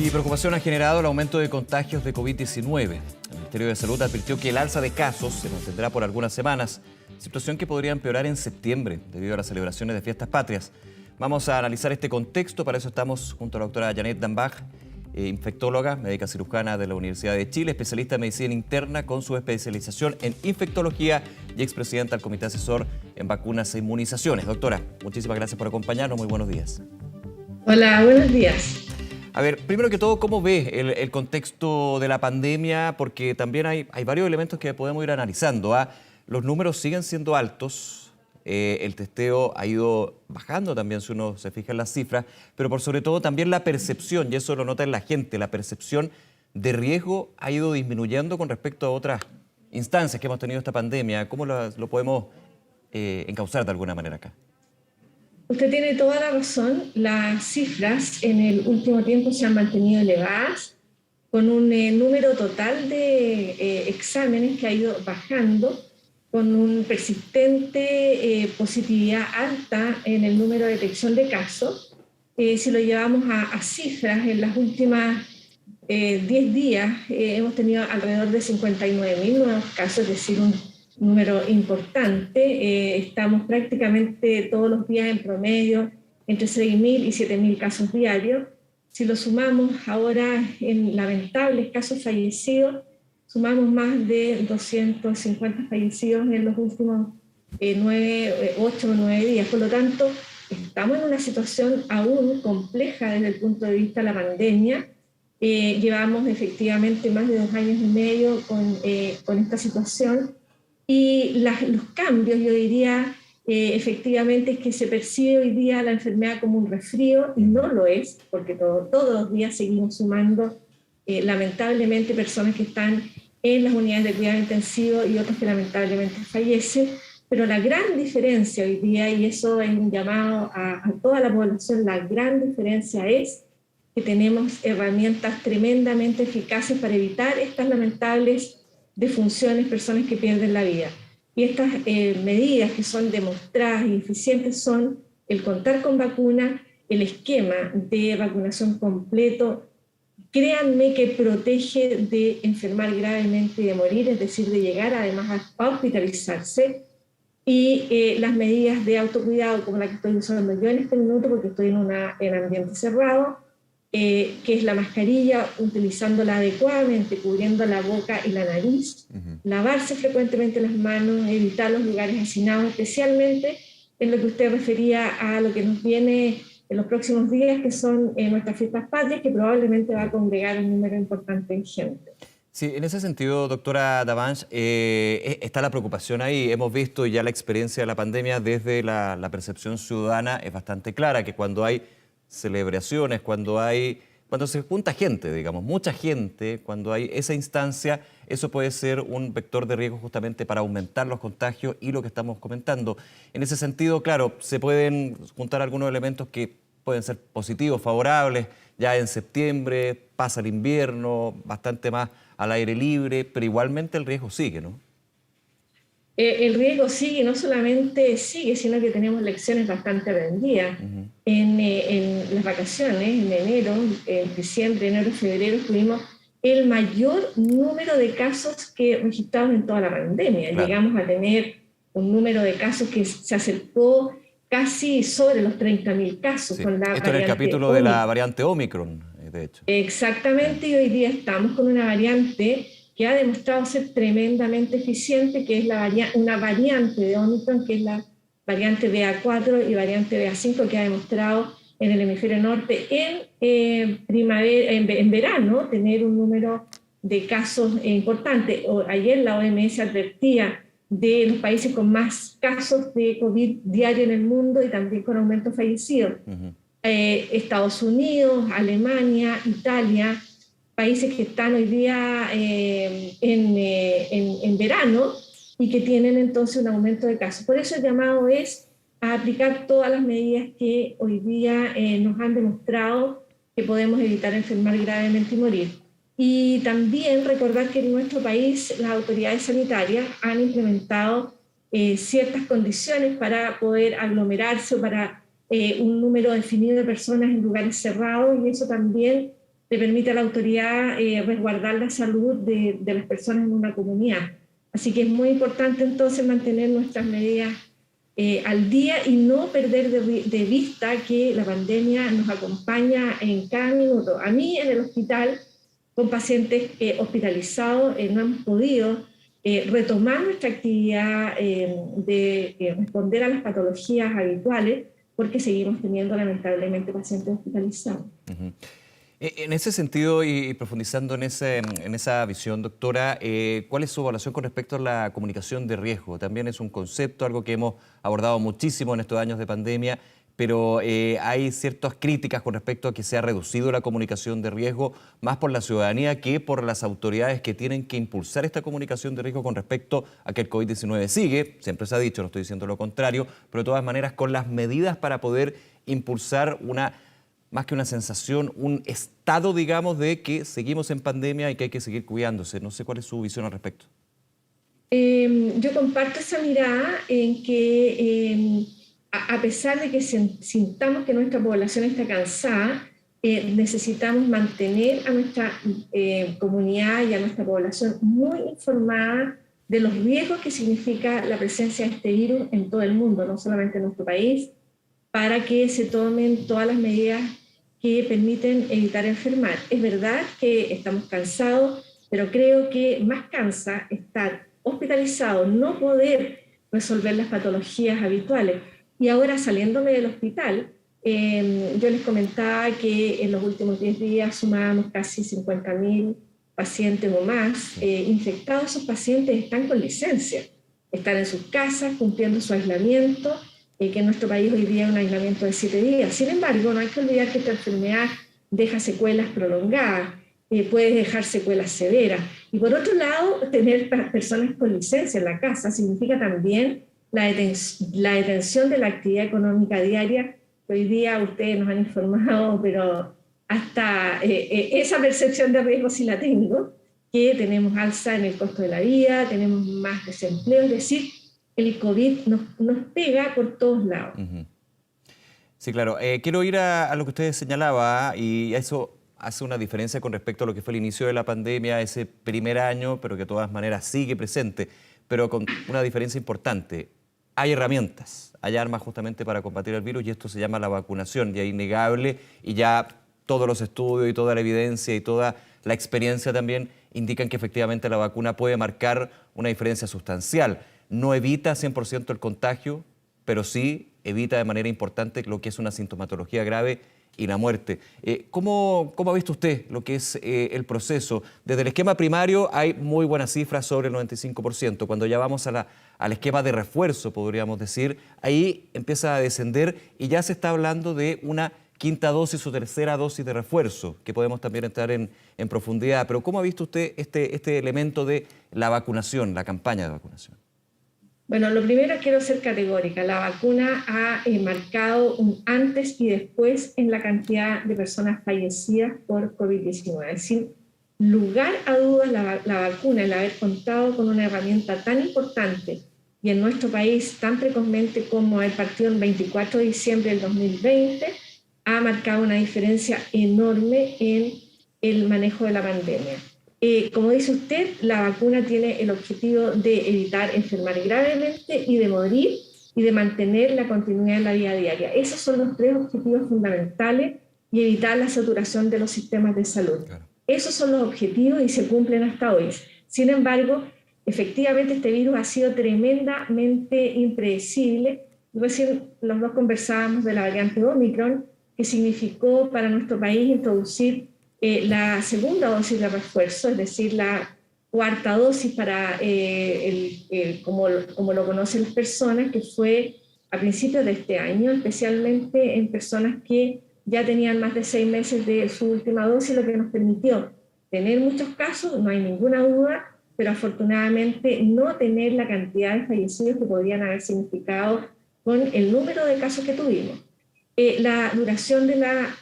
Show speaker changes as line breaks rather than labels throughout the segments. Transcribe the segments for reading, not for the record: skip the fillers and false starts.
Y preocupación ha generado el aumento de contagios de COVID-19. El Ministerio de Salud advirtió que el alza de casos se mantendrá por algunas semanas, situación que podría empeorar en septiembre debido a las celebraciones de fiestas patrias. Vamos a analizar este contexto, para eso estamos junto a la doctora Janet Dambach, infectóloga, médica cirujana de la Universidad de Chile, especialista en medicina interna con su especialización en infectología y expresidenta del Comité Asesor en Vacunas e Inmunizaciones. Doctora, muchísimas gracias por acompañarnos, muy buenos días.
Hola, buenos días.
A ver, primero que todo, ¿cómo ve el contexto de la pandemia? Porque también hay varios elementos que podemos ir analizando. Los números siguen siendo altos, el testeo ha ido bajando también si uno se fija en las cifras, pero por sobre todo también la percepción, y eso lo nota en la gente, la percepción de riesgo ha ido disminuyendo con respecto a otras instancias que hemos tenido esta pandemia. ¿Cómo lo podemos encauzar de alguna manera acá?
Usted tiene toda la razón. Las cifras en el último tiempo se han mantenido elevadas, con un número total de exámenes que ha ido bajando, con un persistente positividad alta en el número de detección de casos. Si lo llevamos a cifras, en las últimas 10 días hemos tenido alrededor de 59.000 nuevos casos, es decir, un número importante. Estamos prácticamente todos los días en promedio entre 6.000 y 7.000 casos diarios. Si lo sumamos ahora en lamentables casos fallecidos, sumamos más de 250 fallecidos en los últimos 8 o 9 días. Por lo tanto, estamos en una situación aún compleja desde el punto de vista de la pandemia. Llevamos efectivamente más de 2 años y medio con esta situación. Y los cambios, yo diría, efectivamente es que se percibe hoy día la enfermedad como un resfrío, y no lo es, porque todos los días seguimos sumando, lamentablemente, personas que están en las unidades de cuidado intensivo y otros que lamentablemente fallecen. Pero la gran diferencia hoy día, y eso es un llamado a toda la población, la gran diferencia es que tenemos herramientas tremendamente eficaces para evitar estas lamentables defunciones, personas que pierden la vida. Y estas medidas que son demostradas y eficientes son el contar con vacuna, el esquema de vacunación completo. Créanme que protege de enfermar gravemente y de morir, es decir, de llegar además a hospitalizarse. Y las medidas de autocuidado, como la que estoy usando yo en este minuto, porque estoy en ambiente cerrado, que es la mascarilla, utilizándola adecuadamente, cubriendo la boca y la nariz, lavarse frecuentemente las manos, evitar los lugares hacinados, especialmente en lo que usted refería a lo que nos viene en los próximos días, que son nuestras fiestas patrias, que probablemente va a congregar un número importante de gente.
Sí, en ese sentido, doctora Dambach, está la preocupación ahí. Hemos visto ya la experiencia de la pandemia desde la percepción ciudadana, es bastante clara, que cuando hay celebraciones, cuando se junta gente, digamos, mucha gente, cuando hay esa instancia, eso puede ser un vector de riesgo justamente para aumentar los contagios y lo que estamos comentando. En ese sentido, claro, se pueden juntar algunos elementos que pueden ser positivos, favorables. Ya en septiembre pasa el invierno, bastante más al aire libre, pero igualmente el riesgo sigue, ¿no?
El riesgo sigue, no solamente sigue, sino que tenemos lecciones bastante aprendidas. En las vacaciones, en enero, en diciembre, enero, febrero, tuvimos el mayor número de casos que registramos en toda la pandemia. Claro. Llegamos a tener un número de casos que se acercó casi sobre los 30.000 casos.
Sí.
Con la
Esto en el capítulo de la variante Omicron, de hecho.
Exactamente, y hoy día estamos con una variante que ha demostrado ser tremendamente eficiente, que es una variante de Omicron, que es la variante BA4 y variante BA5, que ha demostrado en el hemisferio norte en verano tener un número de casos importante. Ayer la OMS advertía de los países con más casos de COVID diario en el mundo y también con aumentos fallecidos. Estados Unidos, Alemania, Italia, países que están hoy día en verano y que tienen entonces un aumento de casos. Por eso el llamado es a aplicar todas las medidas que hoy día nos han demostrado que podemos evitar enfermar gravemente y morir. Y también recordar que en nuestro país las autoridades sanitarias han implementado ciertas condiciones para poder aglomerarse o para un número definido de personas en lugares cerrados, y eso también le permite a la autoridad resguardar la salud de las personas en una comunidad. Así que es muy importante entonces mantener nuestras medidas al día y no perder de vista que la pandemia nos acompaña en cada minuto. A mí en el hospital, con pacientes hospitalizados, no hemos podido retomar nuestra actividad de responder a las patologías habituales porque seguimos teniendo lamentablemente pacientes hospitalizados.
Uh-huh. En ese sentido y profundizando en esa visión, doctora, ¿cuál es su evaluación con respecto a la comunicación de riesgo? También es un concepto, algo que hemos abordado muchísimo en estos años de pandemia, pero hay ciertas críticas con respecto a que se ha reducido la comunicación de riesgo más por la ciudadanía que por las autoridades que tienen que impulsar esta comunicación de riesgo con respecto a que el COVID-19 sigue, siempre se ha dicho, no estoy diciendo lo contrario, pero de todas maneras con las medidas para poder impulsar más que una sensación, un estado, digamos, de que seguimos en pandemia y que hay que seguir cuidándose. No sé cuál es su visión al respecto.
Yo comparto esa mirada en que a pesar de que sintamos que nuestra población está cansada, necesitamos mantener a nuestra comunidad y a nuestra población muy informada de los riesgos que significa la presencia de este virus en todo el mundo, no solamente en nuestro país, para que se tomen todas las medidas que permiten evitar enfermar. Es verdad que estamos cansados, pero creo que más cansa estar hospitalizado, no poder resolver las patologías habituales. Y ahora saliéndome del hospital, yo les comentaba que en los últimos 10 días sumábamos casi 50.000 pacientes o más infectados. Esos pacientes están con licencia, están en sus casas cumpliendo su aislamiento, que en nuestro país hoy día es un aislamiento de 7 días. Sin embargo, no hay que olvidar que esta enfermedad deja secuelas prolongadas, puede dejar secuelas severas. Y por otro lado, tener personas con licencia en la casa significa también la detención de la actividad económica diaria, que hoy día ustedes nos han informado, pero hasta esa percepción de riesgo sí la tengo, que tenemos alza en el costo de la vida, tenemos más desempleo, es decir, el COVID nos pega por todos lados.
Uh-huh. Sí, claro. Quiero ir a lo que usted señalaba y eso hace una diferencia con respecto a lo que fue el inicio de la pandemia, ese primer año, pero que de todas maneras sigue presente, pero con una diferencia importante. Hay herramientas, hay armas justamente para combatir el virus y esto se llama la vacunación, y es innegable y ya todos los estudios y toda la evidencia y toda la experiencia también indican que efectivamente la vacuna puede marcar una diferencia sustancial. No evita 100% el contagio, pero sí evita de manera importante lo que es una sintomatología grave y la muerte. ¿Cómo ha visto usted lo que es el proceso? Desde el esquema primario hay muy buenas cifras sobre el 95%. Cuando ya vamos al esquema de refuerzo, podríamos decir, ahí empieza a descender y ya se está hablando de una quinta dosis o tercera dosis de refuerzo, que podemos también entrar en profundidad. Pero ¿cómo ha visto usted este elemento de la vacunación, la campaña de vacunación?
Bueno, lo primero quiero ser categórica. La vacuna ha marcado un antes y después en la cantidad de personas fallecidas por COVID-19. Sin lugar a dudas, la vacuna, el haber contado con una herramienta tan importante y en nuestro país tan precozmente como el partido el 24 de diciembre del 2020, ha marcado una diferencia enorme en el manejo de la pandemia. Como dice usted, la vacuna tiene el objetivo de evitar enfermar gravemente y de morir y de mantener la continuidad en la vida diaria. Esos son los 3 objetivos fundamentales y evitar la saturación de los sistemas de salud. Claro. Esos son los objetivos y se cumplen hasta hoy. Sin embargo, efectivamente este virus ha sido tremendamente impredecible. Recién los dos conversábamos de la variante Omicron, que significó para nuestro país introducir la segunda dosis de refuerzo, es decir, la cuarta dosis para como lo conocen las personas, que fue a principios de este año, especialmente en personas que ya tenían más de 6 meses de su última dosis, lo que nos permitió tener muchos casos, no hay ninguna duda, pero afortunadamente no tener la cantidad de fallecidos que podrían haber significado con el número de casos que tuvimos. La duración de la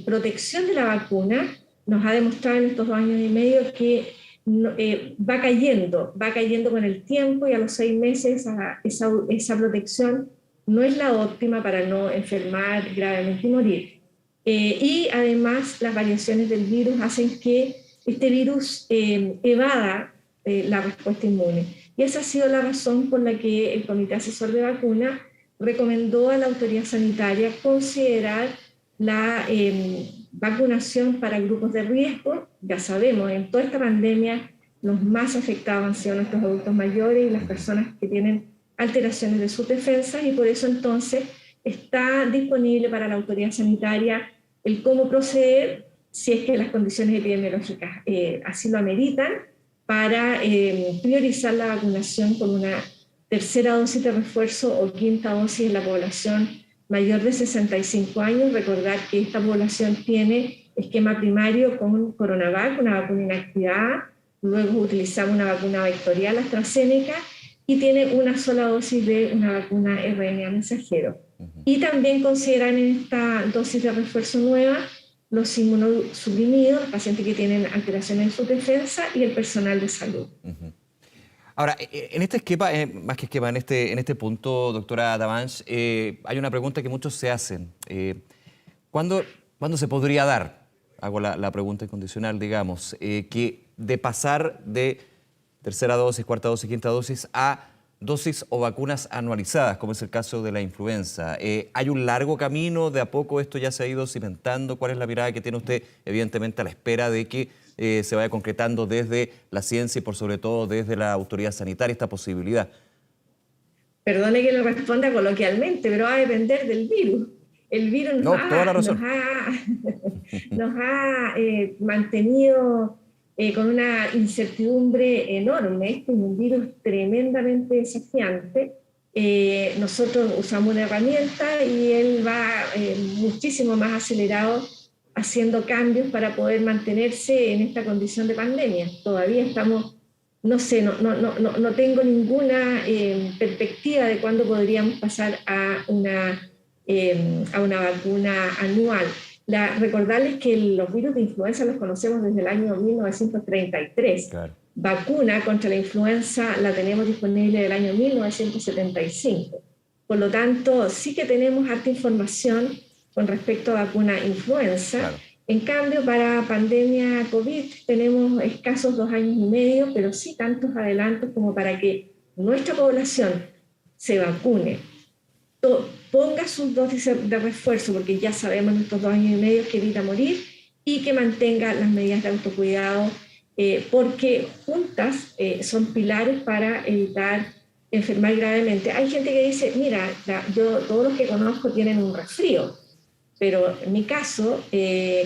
protección de la vacuna nos ha demostrado en estos 2 años y medio que va cayendo con el tiempo y a los 6 meses esa protección no es la óptima para no enfermar gravemente y morir. y además las variaciones del virus hacen que este virus evada la respuesta inmune. Y esa ha sido la razón por la que el Comité Asesor de Vacuna recomendó a la autoridad sanitaria considerar la vacunación para grupos de riesgo. Ya sabemos, en toda esta pandemia los más afectados han sido nuestros adultos mayores y las personas que tienen alteraciones de sus defensas, y por eso entonces está disponible para la autoridad sanitaria el cómo proceder si es que las condiciones epidemiológicas así lo ameritan, para priorizar la vacunación con una tercera dosis de refuerzo o quinta dosis en la población mayor de 65 años. Recordar que esta población tiene esquema primario con Coronavac, una vacuna inactivada, luego utilizamos una vacuna vectorial AstraZeneca y tiene una sola dosis de una vacuna RNA mensajero. Y también consideran en esta dosis de refuerzo nueva los inmunosuprimidos, los pacientes que tienen alteraciones en su defensa y el personal de salud.
Ahora, en este esquema, más que esquema, en este punto, doctora Davance, hay una pregunta que muchos se hacen. ¿Cuándo se podría dar? Hago la pregunta incondicional, digamos, que de pasar de tercera dosis, cuarta dosis, quinta dosis a dosis o vacunas anualizadas, como es el caso de la influenza. ¿Hay un largo camino? ¿De a poco esto ya se ha ido cimentando? ¿Cuál es la mirada que tiene usted, evidentemente, a la espera de que se vaya concretando desde la ciencia y, por sobre todo, desde la autoridad sanitaria esta posibilidad?
Perdone que lo responda coloquialmente, pero va a depender del virus. El virus
Toda la razón.
nos ha mantenido con una incertidumbre enorme. Este es un virus tremendamente desafiante. Nosotros usamos una herramienta y él va muchísimo más acelerado, haciendo cambios para poder mantenerse en esta condición de pandemia. Todavía estamos, no sé, no tengo ninguna perspectiva de cuándo podríamos pasar a una vacuna anual. Recordarles que los virus de influenza los conocemos desde el año 1933. Claro. Vacuna contra la influenza la tenemos disponible del año 1975. Por lo tanto, sí que tenemos harta información con respecto a vacuna influenza. Claro. En cambio, para pandemia COVID tenemos escasos 2 años y medio, pero sí tantos adelantos como para que nuestra población se vacune, ponga sus dosis de refuerzo, porque ya sabemos en estos 2 años y medio que evita morir, y que mantenga las medidas de autocuidado, porque juntas son pilares para evitar enfermar gravemente. Hay gente que dice, mira, todos los que conozco tienen un resfrío, pero en mi caso,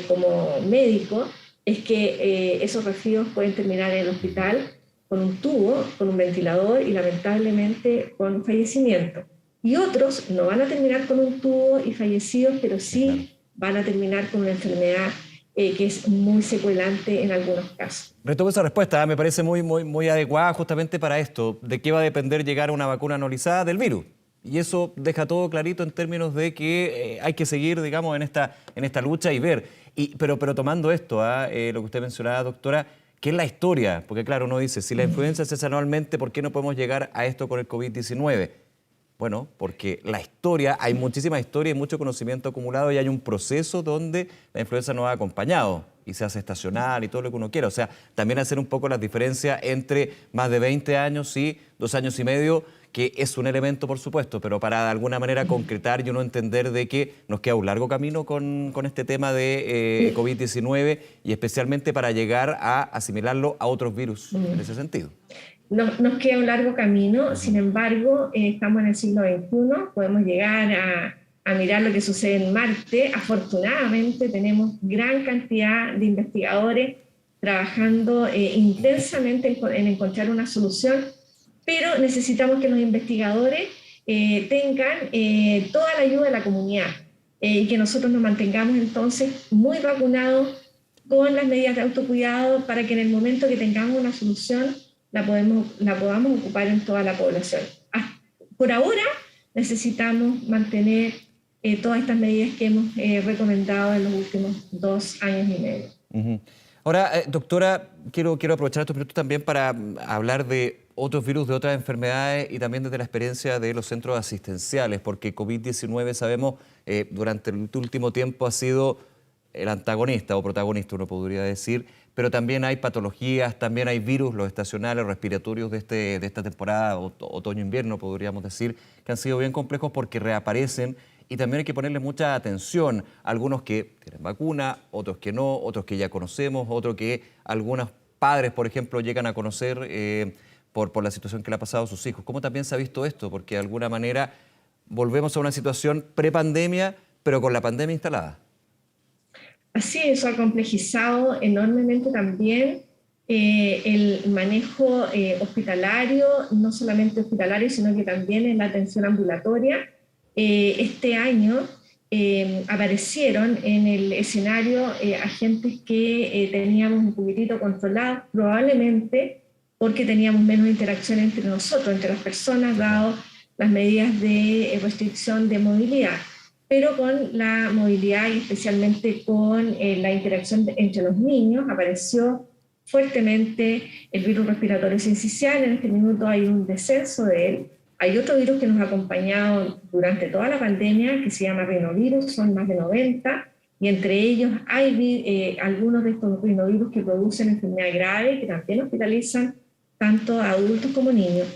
como médico, es que esos resfríos pueden terminar en el hospital con un tubo, con un ventilador y lamentablemente con fallecimiento. Y otros no van a terminar con un tubo y fallecidos, pero sí van a terminar con una enfermedad que es muy secuelante en algunos casos.
Retomo esa respuesta, me parece muy adecuada justamente para esto. ¿De qué va a depender llegar a una vacuna anualizada? Del virus. Y eso deja todo clarito en términos de que hay que seguir, digamos, en esta lucha y ver. Pero tomando esto, lo que usted mencionaba, doctora, ¿qué es la historia? Porque claro, uno dice, si la influenza se hace anualmente, ¿por qué no podemos llegar a esto con el COVID-19? Bueno, porque la historia, hay muchísima historia y mucho conocimiento acumulado y hay un proceso donde la influenza nos ha acompañado y se hace estacional y todo lo que uno quiera. O sea, también hacer un poco las diferencias entre más de 20 años y 2 años y medio, que es un elemento, por supuesto, pero para de alguna manera concretar y uno entender de que nos queda un largo camino con este tema de COVID-19 y especialmente para llegar a asimilarlo a otros virus en ese sentido.
Nos queda un largo camino, sin embargo, estamos en el siglo XXI, podemos llegar a mirar lo que sucede en Marte. Afortunadamente tenemos gran cantidad de investigadores trabajando intensamente en encontrar una solución, pero necesitamos que los investigadores tengan toda la ayuda de la comunidad y que nosotros nos mantengamos entonces muy vacunados con las medidas de autocuidado para que en el momento que tengamos una solución la podamos ocupar en toda la población. Por ahora necesitamos mantener todas estas medidas que hemos recomendado en los últimos 2 años y medio.
Uh-huh. Ahora, doctora, quiero aprovechar estos minutos también para hablar de otros virus, de otras enfermedades y también desde la experiencia de los centros asistenciales, porque COVID-19, sabemos, durante el último tiempo ha sido el antagonista o protagonista, uno podría decir, pero también hay patologías, también hay virus, los estacionales, respiratorios de esta temporada, otoño-invierno, podríamos decir, que han sido bien complejos porque reaparecen y también hay que ponerle mucha atención. Algunos que tienen vacuna, otros que no, otros que ya conocemos, otros que algunos padres, por ejemplo, llegan a conocer por la situación que le ha pasado a sus hijos. ¿Cómo también se ha visto esto? Porque de alguna manera volvemos a una situación prepandemia, pero con la pandemia instalada.
Así, eso ha complejizado enormemente también el manejo hospitalario, no solamente hospitalario, sino que también en la atención ambulatoria. Este año aparecieron en el escenario agentes que teníamos un poquitito controlados, probablemente porque teníamos menos interacción entre nosotros, entre las personas, dado las medidas de restricción de movilidad. Pero con la movilidad y especialmente con la interacción entre los niños apareció fuertemente el virus respiratorio sincicial. En este minuto hay un descenso de él. Hay otro virus que nos ha acompañado durante toda la pandemia que se llama rinovirus, son más de 90, y entre ellos hay algunos de estos rinovirus que producen enfermedad grave, que también hospitalizan tanto a adultos como niños.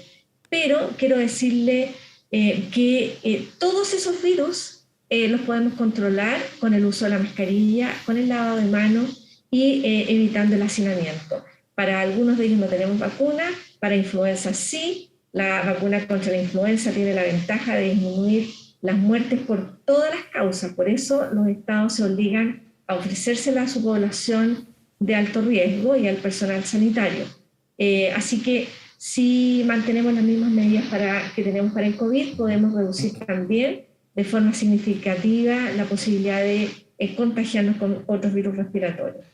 Pero quiero decirle que todos esos virus los podemos controlar con el uso de la mascarilla, con el lavado de manos y evitando el hacinamiento. Para algunos de ellos no tenemos vacuna, para influenza sí. La vacuna contra la influenza tiene la ventaja de disminuir las muertes por todas las causas. Por eso los estados se obligan a ofrecérsela a su población de alto riesgo y al personal sanitario. Así que si mantenemos las mismas medidas que tenemos para el COVID, podemos reducir también de forma significativa la posibilidad de contagiarnos con otros virus respiratorios.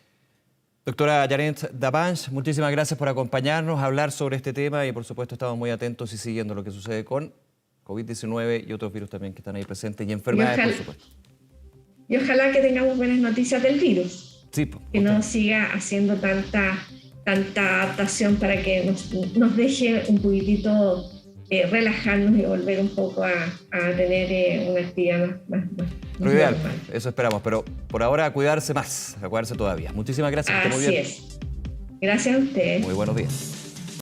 Doctora Janet Davans, muchísimas gracias por acompañarnos, hablar sobre este tema y por supuesto estamos muy atentos y siguiendo lo que sucede con COVID-19 y otros virus también que están ahí presentes y enfermedades, por supuesto.
Y ojalá que tengamos buenas noticias del virus,
sí,
que no siga haciendo tanta adaptación para que nos deje un poquitito relajarnos y volver un poco a tener una actividad más
lo ideal, eso esperamos, pero por ahora a cuidarse más, a cuidarse todavía. Muchísimas gracias.
Así es. Gracias a ustedes.
Muy buenos días.